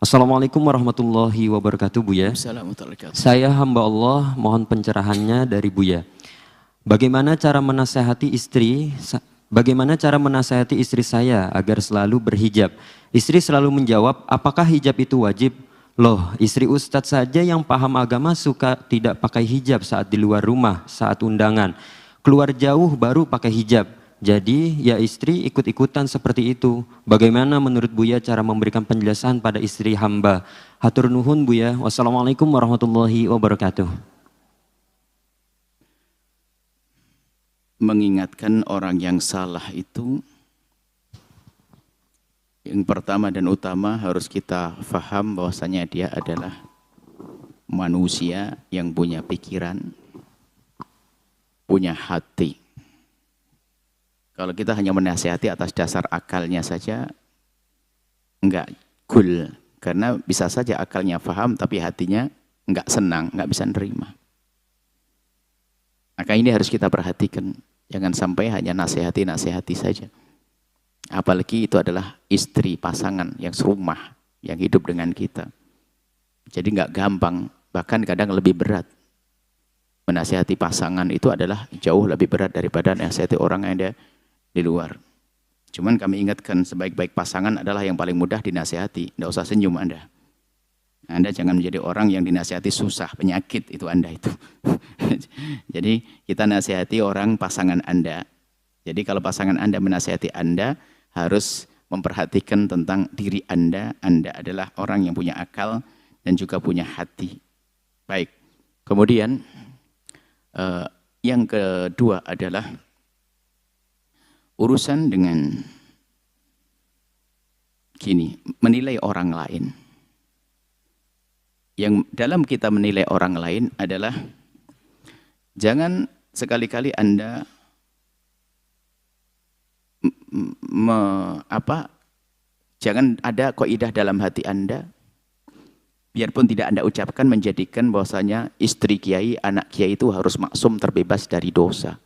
Assalamualaikum warahmatullahi wabarakatuh, Buya. Assalamualaikum. Saya hamba Allah, mohon pencerahannya dari Buya. Bagaimana cara menasehati istri saya agar selalu berhijab? Istri selalu menjawab, apakah hijab itu wajib? Loh, istri ustadz saja yang paham agama suka tidak pakai hijab saat di luar rumah, saat undangan. Keluar jauh baru pakai hijab. Jadi ya istri ikut-ikutan seperti itu. Bagaimana menurut Buya cara memberikan penjelasan pada istri hamba? Hatur nuhun Buya. Wassalamualaikum warahmatullahi wabarakatuh. Mengingatkan orang yang salah itu, yang pertama dan utama harus kita faham bahwasanya dia adalah manusia yang punya pikiran, punya hati. Kalau kita hanya menasihati atas dasar akalnya saja, enggak cool. Karena bisa saja akalnya faham, tapi hatinya enggak senang, enggak bisa nerima. Maka ini harus kita perhatikan. Jangan sampai hanya nasihati saja. Apalagi itu adalah istri, pasangan yang serumah, yang hidup dengan kita. Jadi enggak gampang, bahkan kadang lebih berat. Menasihati pasangan itu adalah jauh lebih berat daripada nasihati orang yang ada di luar. Cuman kami ingatkan, sebaik-baik pasangan adalah yang paling mudah dinasihati. Tidak usah senyum Anda. Anda jangan menjadi orang yang dinasihati susah, penyakit itu Anda itu. Jadi kita nasihati orang pasangan Anda. Jadi kalau pasangan Anda menasihati Anda, harus memperhatikan tentang diri Anda. Anda adalah orang yang punya akal dan juga punya hati. Baik. Kemudian yang kedua adalah urusan dengan gini, menilai orang lain. Yang dalam kita menilai orang lain adalah jangan sekali-kali Anda jangan ada kaidah dalam hati Anda, biarpun tidak Anda ucapkan, menjadikan bahwasanya istri kiai, anak kiai itu harus maksum, terbebas dari dosa.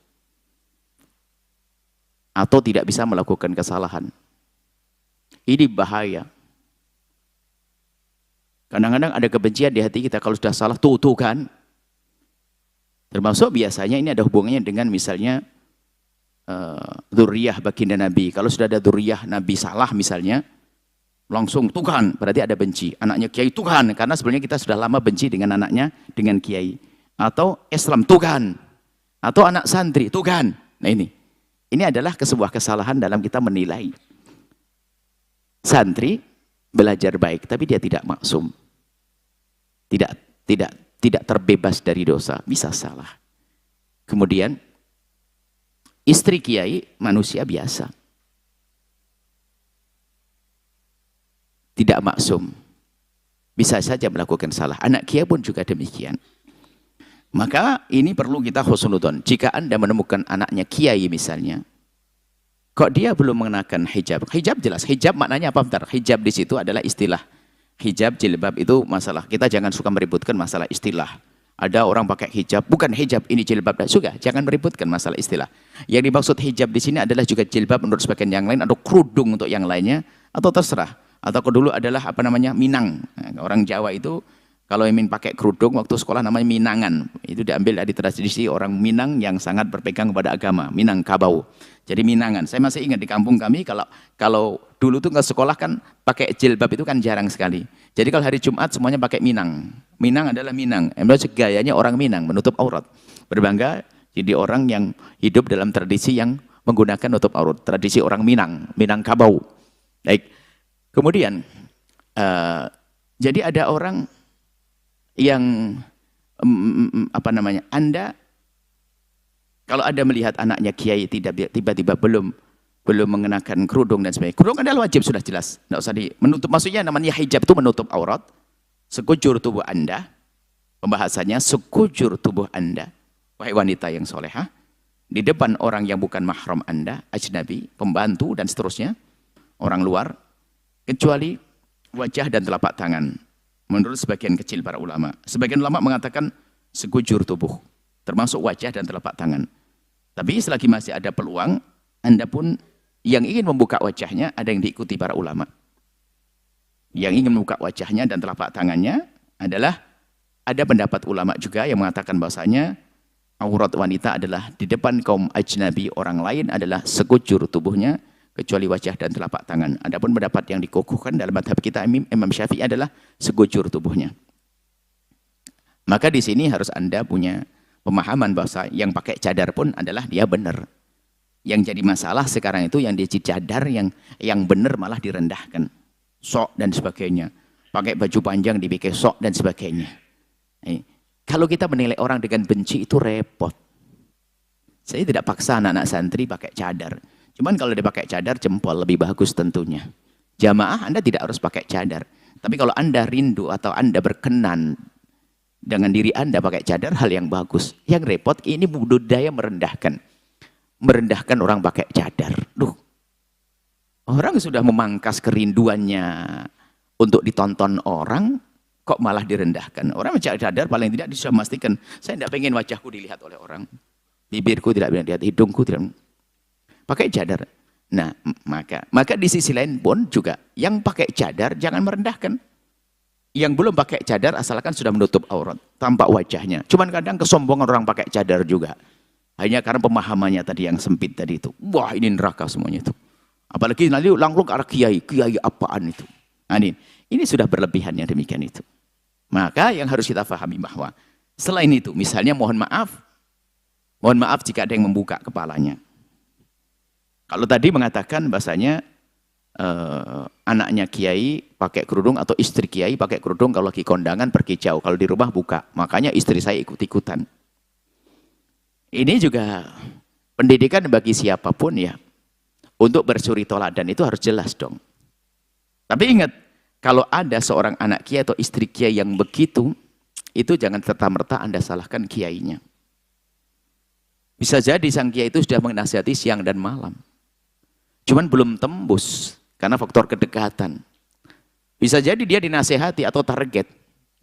Atau tidak bisa melakukan kesalahan. Ini bahaya. Kadang-kadang ada kebencian di hati kita, kalau sudah salah, tuh kan. Termasuk biasanya ini ada hubungannya dengan misalnya dzurriyyah baginda Nabi. Kalau sudah ada dzurriyyah Nabi salah misalnya, langsung Tuhan, berarti ada benci. Anaknya kiai Tuhan, karena sebenarnya kita sudah lama benci dengan anaknya, dengan kiai. Atau Islam Tuhan, atau anak santri Tuhan. Nah ini adalah sebuah kesalahan dalam kita menilai. Santri belajar baik, tapi dia tidak maksum. Tidak terbebas dari dosa, bisa salah. Kemudian istri kiai manusia biasa. Tidak maksum. Bisa saja melakukan salah. Anak kiai pun juga demikian. Maka ini perlu kita husnudon. Jika Anda menemukan anaknya kiai misalnya, kok dia belum mengenakan hijab? Hijab jelas. Hijab maknanya apa? Bentar. Hijab di situ adalah istilah. Hijab, jilbab itu masalah. Kita jangan suka meributkan masalah istilah. Ada orang pakai hijab, bukan hijab ini jilbab. Sudah, jangan meributkan masalah istilah. Yang dimaksud hijab di sini adalah juga jilbab menurut sebagian yang lain, atau kerudung untuk yang lainnya, atau terserah. Atau dulu adalah minang. Nah, orang Jawa itu kalau ingin pakai kerudung waktu sekolah namanya minangan. Itu diambil dari tradisi orang Minang yang sangat berpegang kepada agama. Minangkabau. Jadi minangan. Saya masih ingat di kampung kami kalau dulu tuh ke sekolah kan pakai jilbab itu kan jarang sekali. Jadi kalau hari Jumat semuanya pakai minang. Minang adalah Minang. Gayanya orang Minang, menutup aurat. Berbangga jadi orang yang hidup dalam tradisi yang menggunakan nutup aurat. Tradisi orang Minang, Minangkabau. Baik. Kemudian jadi ada orang yang Anda kalau Anda melihat anaknya kiai tiba-tiba belum mengenakan kerudung dan sebagainya. Kerudung adalah wajib, sudah jelas. Tidak usah menutup, maksudnya namanya hijab itu menutup aurat sekujur tubuh Anda. Pembahasannya sekujur tubuh Anda, wahai wanita yang solehah, di depan orang yang bukan mahram Anda, ajnabi, pembantu dan seterusnya, orang luar, kecuali wajah dan telapak tangan. Menurut sebagian kecil para ulama. Sebagian ulama mengatakan sekujur tubuh, termasuk wajah dan telapak tangan. Tapi selagi masih ada peluang, Anda pun yang ingin membuka wajahnya, ada yang diikuti para ulama. yang ingin membuka wajahnya dan telapak tangannya adalah ada pendapat ulama juga yang mengatakan bahwasanya aurat wanita adalah di depan kaum ajnabi orang lain adalah sekujur tubuhnya kecuali wajah dan telapak tangan. Adapun pendapat yang dikukuhkan dalam madhab kita Imam Syafi'i adalah sekujur tubuhnya. Maka di sini harus Anda punya pemahaman bahwa yang pakai cadar pun adalah dia benar. Yang jadi masalah sekarang itu yang dia cadar yang benar malah direndahkan. Sok dan sebagainya. Pakai baju panjang dipakai sok dan sebagainya. Kalau kita menilai orang dengan benci itu repot. Saya tidak paksa anak-anak santri pakai cadar. Cuman kalau dia pakai cadar jempol lebih bagus tentunya. Jamaah Anda tidak harus pakai cadar. Tapi kalau Anda rindu atau Anda berkenan dengan diri Anda pakai cadar, hal yang bagus. Yang repot ini budaya merendahkan. Merendahkan orang pakai cadar. Duh, orang sudah memangkas kerinduannya untuk ditonton orang, kok malah direndahkan. Orang pakai cadar paling tidak dia sudah memastikan, saya tidak pengen wajahku dilihat oleh orang. Bibirku tidak dilihat, hidungku tidak. Pakai cadar. Nah, maka di sisi lain pun juga, yang pakai cadar jangan merendahkan. Yang belum pakai cadar asalkan sudah menutup aurat, tampak wajahnya. Cuman kadang kesombongan orang pakai cadar juga. Hanya karena pemahamannya tadi yang sempit tadi itu. Wah, ini neraka semuanya itu. Apalagi nanti langsung ke arah kiai apaan itu. Nah, ini sudah berlebihannya demikian itu. Maka yang harus kita pahami bahwa selain itu, misalnya mohon maaf jika ada yang membuka kepalanya. Kalau tadi mengatakan bahasanya anaknya kiai pakai kerudung atau istri kiai pakai kerudung kalau lagi kondangan pergi jauh, kalau di rumah buka. Makanya istri saya ikut-ikutan. Ini juga pendidikan bagi siapapun ya. Untuk bersuri toladan itu harus jelas dong. Tapi ingat, kalau ada seorang anak kiai atau istri kiai yang begitu, itu jangan serta-merta Anda salahkan kiainya. Bisa jadi sang kiai itu sudah menasihati siang dan malam. Cuman belum tembus karena faktor kedekatan. Bisa jadi dia dinasehati atau target.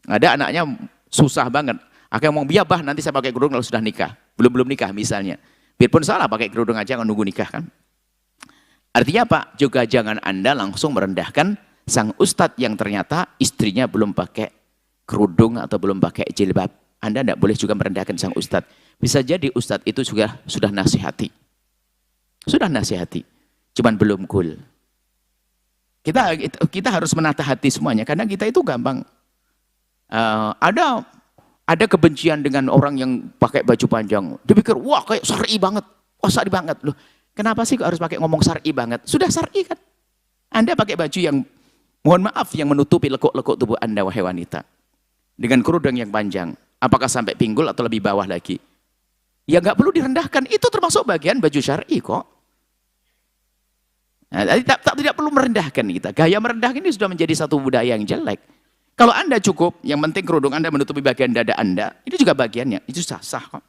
Ada anaknya susah banget. Akhirnya ngomong, biar bah nanti saya pakai kerudung kalau sudah nikah. Belum nikah misalnya. Biarpun salah pakai kerudung aja nunggu nikah kan. Artinya apa? Juga jangan Anda langsung merendahkan sang ustadz yang ternyata istrinya belum pakai kerudung atau belum pakai jilbab. Anda tidak boleh juga merendahkan sang ustadz. Bisa jadi ustadz itu juga sudah nasihati. Sudah nasihati. Cuman belum cool. Kita harus menata hati semuanya. Karena kita itu gampang. Ada kebencian dengan orang yang pakai baju panjang. Dia pikir, wah kayak syar'i banget. Wah syar'i banget. Loh, kenapa sih harus pakai ngomong syar'i banget? Sudah syar'i kan? Anda pakai baju yang, mohon maaf, yang menutupi lekuk-lekuk tubuh Anda, wahai wanita. Dengan kerudung yang panjang. Apakah sampai pinggul atau lebih bawah lagi? Ya nggak perlu direndahkan. Itu termasuk bagian baju syar'i kok. Nah, tidak perlu merendahkan kita. Gaya merendahkan ini sudah menjadi satu budaya yang jelek. Kalau Anda cukup, yang penting kerudung Anda menutupi bagian dada Anda, itu juga bagiannya. Itu sah-sah kok.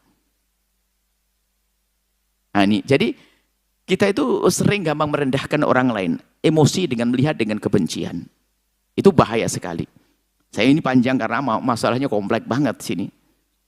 Nah, ini, jadi kita itu sering gampang merendahkan orang lain. Emosi dengan melihat dengan kebencian. Itu bahaya sekali. Saya ini panjang karena masalahnya kompleks banget sini.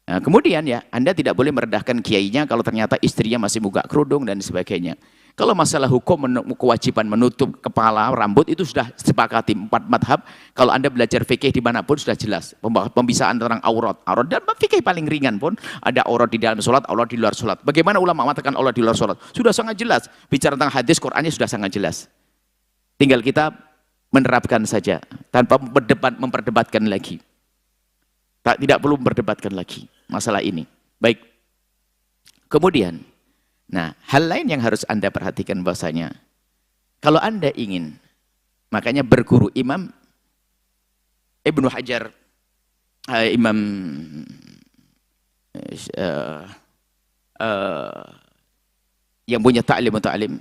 Nah, kemudian ya, Anda tidak boleh merendahkan kiainya kalau ternyata istrinya masih buka kerudung dan sebagainya. Kalau masalah hukum kewajiban menutup kepala, rambut itu sudah sepakati 4 madhab. Kalau Anda belajar fikih dimanapun sudah jelas. Pembicaraan tentang aurat. Dan fikih paling ringan pun ada aurat di dalam sholat, aurat di luar sholat. Bagaimana ulama mengatakan aurat di luar sholat? Sudah sangat jelas. Bicara tentang hadis, Qur'annya sudah sangat jelas. Tinggal kita menerapkan saja tanpa memperdebatkan lagi. Tidak perlu memperdebatkan lagi masalah ini. Baik. Kemudian, nah, hal lain yang harus Anda perhatikan bahwasanya kalau Anda ingin, makanya berguru Imam Ibnu Hajar, Imam yang punya Ta'lim Ta'lim.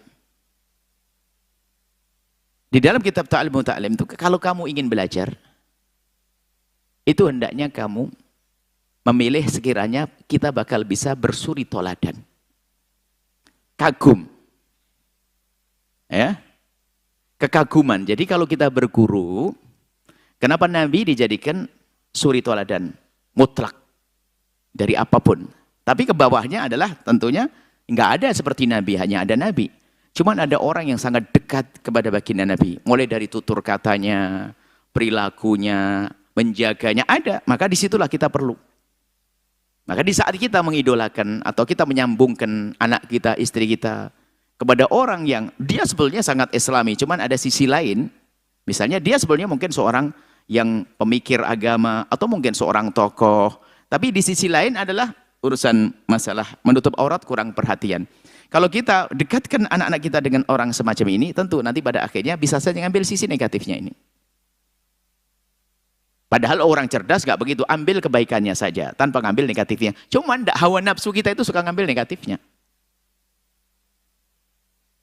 Di dalam kitab Ta'lim Ta'lim itu, kalau kamu ingin belajar, itu hendaknya kamu memilih sekiranya kita bakal bisa bersuri toladan. Kagum. Ya. Kekaguman. Jadi kalau kita berguru, kenapa Nabi dijadikan suri toladan mutlak dari apapun. Tapi ke bawahnya adalah tentunya nggak ada seperti Nabi, hanya ada Nabi. Cuman ada orang yang sangat dekat kepada baginda Nabi. Mulai dari tutur katanya, perilakunya, menjaganya ada, maka disitulah kita perlu. Maka di saat kita mengidolakan atau kita menyambungkan anak kita, istri kita kepada orang yang dia sebetulnya sangat islami, cuman ada sisi lain, misalnya dia sebetulnya mungkin seorang yang pemikir agama atau mungkin seorang tokoh, tapi di sisi lain adalah urusan masalah menutup aurat kurang perhatian. Kalau kita dekatkan anak-anak kita dengan orang semacam ini, tentu nanti pada akhirnya bisa saja ngambil sisi negatifnya ini. Padahal orang cerdas gak begitu, ambil kebaikannya saja tanpa ngambil negatifnya. Cuman hawa nafsu kita itu suka ngambil negatifnya.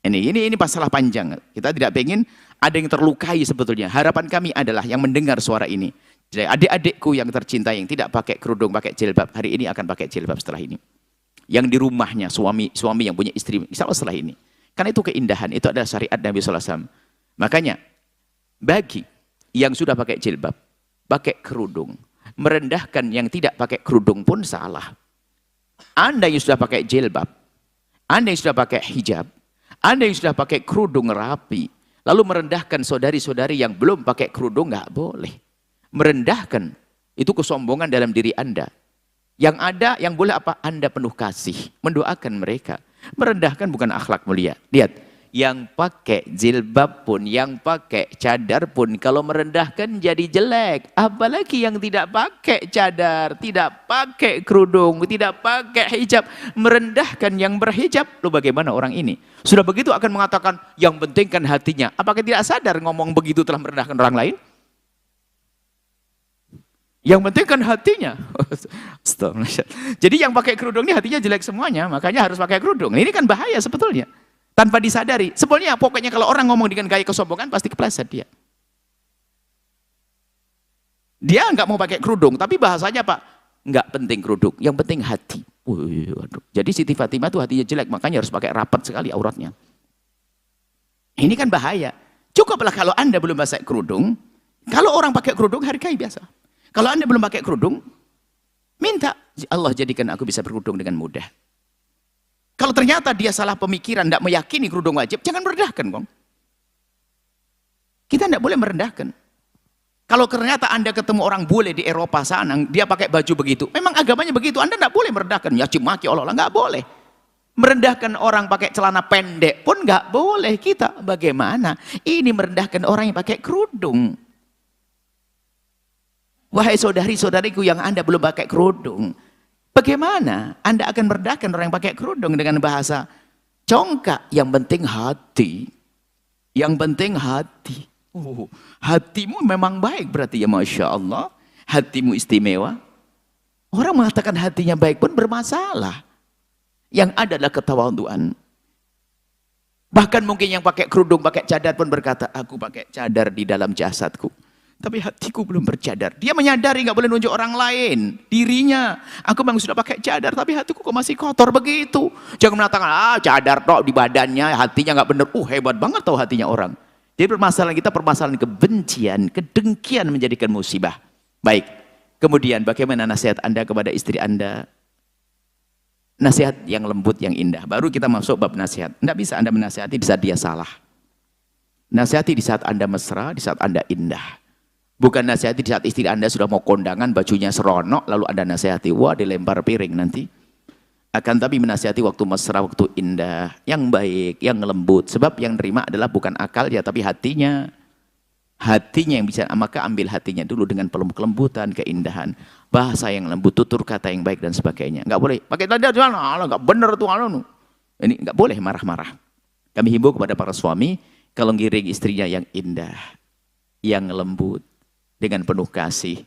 Ini masalah panjang. Kita tidak pengen ada yang terlukai sebetulnya. Harapan kami adalah yang mendengar suara ini. Jadi adik-adikku yang tercinta yang tidak pakai kerudung, pakai jilbab, hari ini akan pakai jilbab setelah ini. Yang di rumahnya, suami yang punya istri, insya Allah setelah ini. Karena itu keindahan, itu adalah syariat Nabi SAW. Makanya, bagi yang sudah pakai jilbab, pakai kerudung, merendahkan yang tidak pakai kerudung pun salah. Anda yang sudah pakai jilbab, Anda yang sudah pakai hijab, Anda yang sudah pakai kerudung rapi, lalu merendahkan saudari-saudari yang belum pakai kerudung, nggak boleh. Merendahkan, itu kesombongan dalam diri Anda. Yang ada, yang boleh apa? Anda penuh kasih, mendoakan mereka. Merendahkan bukan akhlak mulia. Lihat, yang pakai jilbab pun, yang pakai cadar pun, kalau merendahkan jadi jelek. Apalagi yang tidak pakai cadar, tidak pakai kerudung, tidak pakai hijab. Merendahkan yang berhijab. Lalu bagaimana orang ini? Sudah begitu akan mengatakan, yang penting kan hatinya. Apakah tidak sadar ngomong begitu telah merendahkan orang lain? Yang penting kan hatinya. Jadi yang pakai kerudung ini hatinya jelek semuanya, makanya harus pakai kerudung. Ini kan bahaya sebetulnya. Tanpa disadari. Sebetulnya pokoknya kalau orang ngomong dengan gaya kesombongan pasti kepleset dia. Dia nggak mau pakai kerudung, tapi bahasanya Pak, nggak penting kerudung, yang penting hati. Waduh. Jadi Siti Fatimah tuh hatinya jelek, makanya harus pakai rapat sekali auratnya. Ini kan bahaya. Cukuplah kalau Anda belum pakai kerudung, kalau orang pakai kerudung hargai biasa. Kalau Anda belum pakai kerudung, minta Allah jadikan aku bisa berkerudung dengan mudah. Kalau ternyata dia salah pemikiran, tidak meyakini kerudung wajib, jangan merendahkan, Bang. Kita tidak boleh merendahkan. Kalau ternyata Anda ketemu orang bule di Eropa sana, dia pakai baju begitu, memang agamanya begitu, Anda tidak boleh merendahkan, ya cimaki Allah, nggak boleh. Merendahkan orang pakai celana pendek pun nggak boleh. Kita bagaimana? Ini merendahkan orang yang pakai kerudung. Wahai saudari-saudariku yang Anda belum pakai kerudung, bagaimana Anda akan merendahkan orang yang pakai kerudung dengan bahasa congkak? Yang penting hati. Yang penting hati. Hatimu memang baik berarti ya, Masya Allah. Hatimu istimewa. Orang mengatakan hatinya baik pun bermasalah. Yang ada adalah ketawaduan. Bahkan mungkin yang pakai kerudung, pakai cadar pun berkata, aku pakai cadar di dalam jasadku, tapi hatiku belum bercadar. Dia menyadari nggak boleh nunjuk orang lain, dirinya. Aku memang sudah pakai cadar, tapi hatiku kok masih kotor begitu. Jangan mengatakan, cadar tok di badannya, hatinya nggak bener. Hebat banget tahu hatinya orang. Jadi permasalahan kita, permasalahan kebencian, kedengkian menjadikan musibah. Baik, kemudian bagaimana nasihat Anda kepada istri Anda? Nasihat yang lembut, yang indah. Baru kita masuk bab nasihat. Tidak bisa Anda menasihati di saat dia salah. Nasihati di saat Anda mesra, di saat Anda indah. Bukan nasihati di saat istri Anda sudah mau kondangan, bajunya seronok, lalu Anda nasihati, wah dilempar piring nanti. Akan tapi menasihati waktu mesra, waktu indah, yang baik, yang lembut. Sebab yang nerima adalah bukan akalnya, tapi hatinya. Hatinya yang bisa, maka ambil hatinya dulu dengan kelembutan, keindahan. Bahasa yang lembut, tutur kata yang baik dan sebagainya. Enggak boleh, pakai tanda, enggak benar tuh. Ini enggak boleh marah-marah. Kami himbau kepada para suami, kalau ngiring istrinya yang indah, yang lembut, dengan penuh kasih.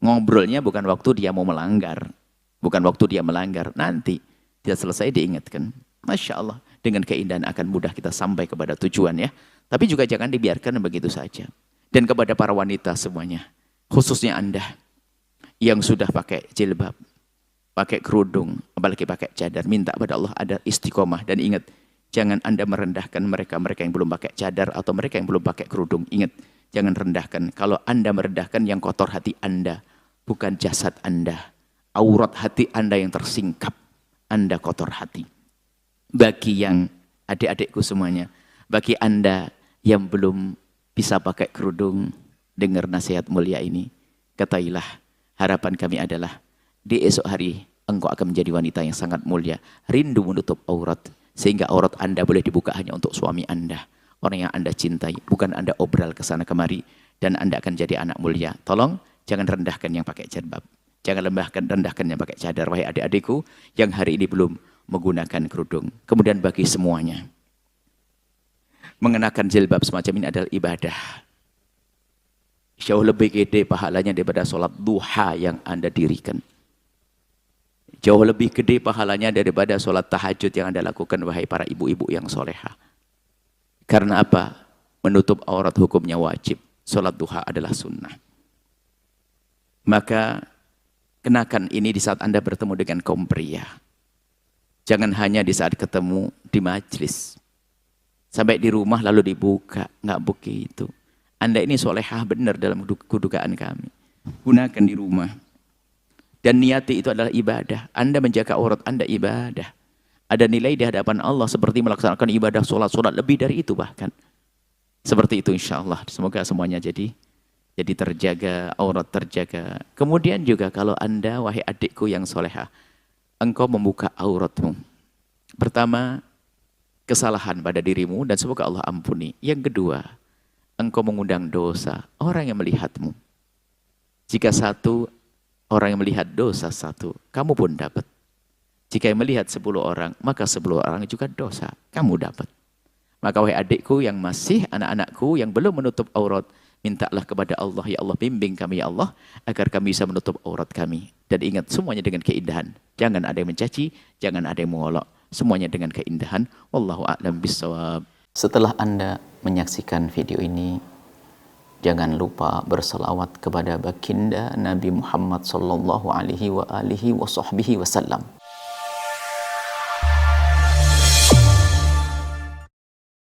Ngobrolnya bukan waktu dia mau melanggar. Bukan waktu dia melanggar. Nanti dia selesai diingatkan. Masya Allah. Dengan keindahan akan mudah kita sampai kepada tujuan ya. Tapi juga jangan dibiarkan begitu saja. Dan kepada para wanita semuanya. Khususnya Anda. Yang sudah pakai jilbab. Pakai kerudung. Apalagi pakai cadar. Minta pada Allah ada istiqomah. Dan ingat. Jangan Anda merendahkan mereka-mereka yang belum pakai cadar. Atau mereka yang belum pakai kerudung. Ingat. Jangan rendahkan. Kalau Anda merendahkan, yang kotor hati Anda. Bukan jasad Anda. Aurat hati Anda yang tersingkap. Anda kotor hati. Bagi yang adik-adikku semuanya. Bagi Anda yang belum bisa pakai kerudung. dengar nasihat mulia ini, katailah, harapan kami adalah di esok hari engkau akan menjadi wanita yang sangat mulia, rindu menutup aurat, sehingga aurat Anda boleh dibuka hanya untuk suami Anda, orang yang Anda cintai, bukan Anda obral ke sana kemari, dan Anda akan jadi anak mulia. Tolong jangan rendahkan yang pakai jilbab, jangan rendahkan yang pakai cadar, wahai adik-adikku yang hari ini belum menggunakan kerudung. Kemudian bagi semuanya, mengenakan jilbab semacam ini adalah ibadah. Jauh lebih gede pahalanya daripada sholat duha yang Anda dirikan. Jauh lebih gede pahalanya daripada sholat tahajud yang Anda lakukan, wahai para ibu-ibu yang soleha. Karena apa? Menutup aurat hukumnya wajib. Sholat duha adalah sunnah. Maka kenakan ini di saat Anda bertemu dengan kaum pria. Jangan hanya di saat ketemu di majlis. Sampai di rumah lalu dibuka. Nggak begitu. Anda ini solehah benar dalam kedudukan kami. Gunakan di rumah. Dan niati itu adalah ibadah. Anda menjaga aurat Anda ibadah. Ada nilai di hadapan Allah seperti melaksanakan ibadah sholat lebih dari itu bahkan. Seperti itu insya Allah. Semoga semuanya jadi terjaga, aurat terjaga. Kemudian juga kalau Anda, wahai adikku yang solehah, engkau membuka auratmu. Pertama, kesalahan pada dirimu dan semoga Allah ampuni. Yang kedua, engkau mengundang dosa orang yang melihatmu. Jika satu orang yang melihat dosa satu, kamu pun dapat. Jika yang melihat 10 orang, maka 10 orang juga dosa, kamu dapat. Maka wahai adikku yang masih anak-anakku yang belum menutup aurat, mintalah kepada Allah, ya Allah bimbing kami ya Allah, agar kami bisa menutup aurat kami. Dan ingat semuanya dengan keindahan. Jangan ada yang mencaci, jangan ada yang mengolok. Semuanya dengan keindahan. Wallahu a'lam bishawab. Setelah Anda menyaksikan video ini, jangan lupa berselawat kepada baginda Nabi Muhammad sallallahu alaihi wa alihi wa sahbihi wasallam.